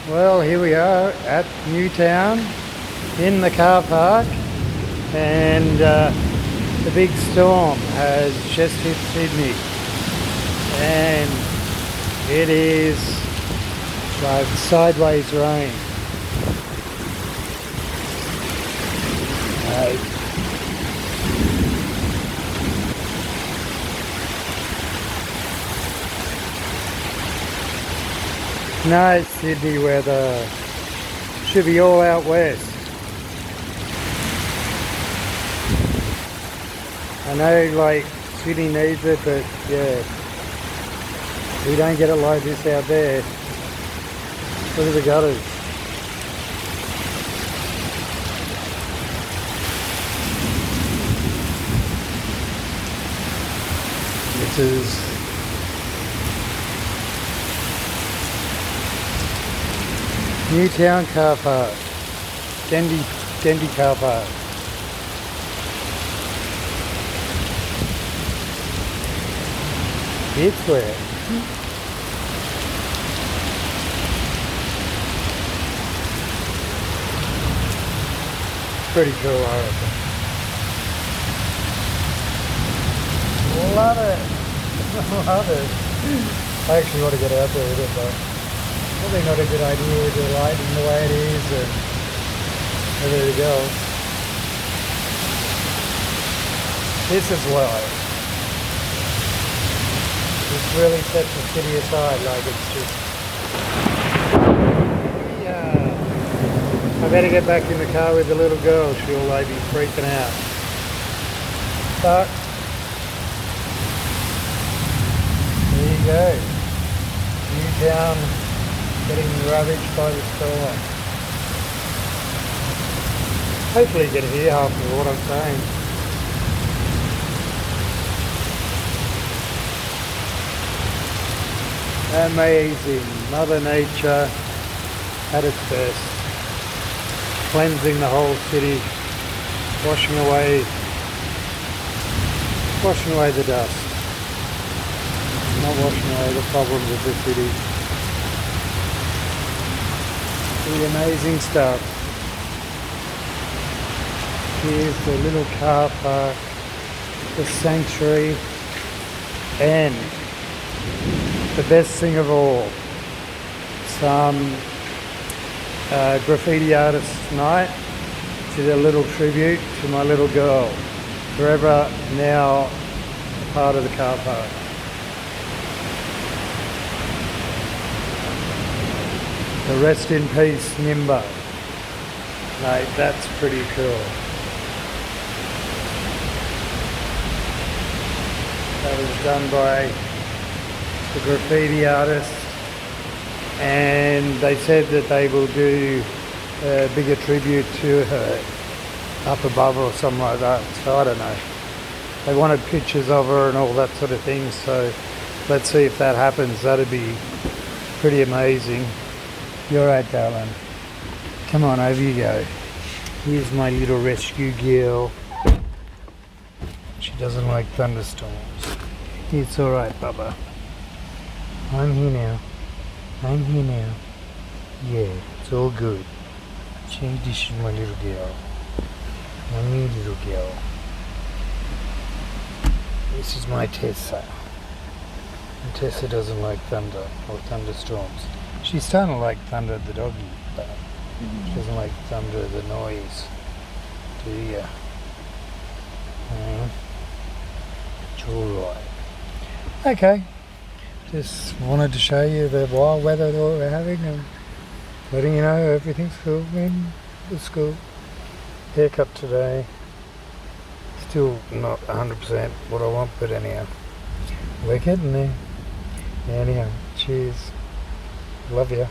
Well, here we are at Newtown in the car park, and the big storm has just hit Sydney, and it is like sideways rain. Nice Sydney weather. Should be all out west. I know, like, Sydney needs it, but yeah, we don't get it like this out there. Look at the gutters. This is Newtown car park, Dendy car park. It's wet. Pretty cool, I reckon. Love it. Love it. I actually want to get out there with it, but probably not a good idea with the lighting the way it is, and there we go. This is light. This really sets the city aside, like it's just... Yeah. I better get back in the car with the little girl, she'll like be freaking out. But there you go. Newtown getting ravaged by the storm. Hopefully you can hear half of what I'm saying. Amazing. Mother Nature at its best. Cleansing the whole city. Washing away the dust. Not washing away the problems of the city. The amazing stuff. Here's the little car park, the sanctuary, and the best thing of all, some graffiti artist night. Did a little tribute to my little girl, forever now part of the car park. The rest in peace, Nimba. Mate, that's pretty cool. That was done by the graffiti artist, and they said that they will do a bigger tribute to her up above or something like that. So I don't know. They wanted pictures of her and all that sort of thing, so let's see if that happens. That'd be pretty amazing. You're right, darling. Come on, over you go. Here's my little rescue girl. She doesn't like thunderstorms. It's alright, Bubba. I'm here now. I'm here now. Yeah, it's all good. This is my little girl. My new little girl. This is my Tessa. And Tessa doesn't like thunder or thunderstorms. She's starting to like Thunder the doggy, but she doesn't like thunder the noise. Do ya? It's alright. Okay. Just wanted to show you the wild weather that we're having and letting you know everything's cool in the school. Haircut today. Still not 100% what I want, but anyhow. We're getting there. Anyhow, cheers. Love you.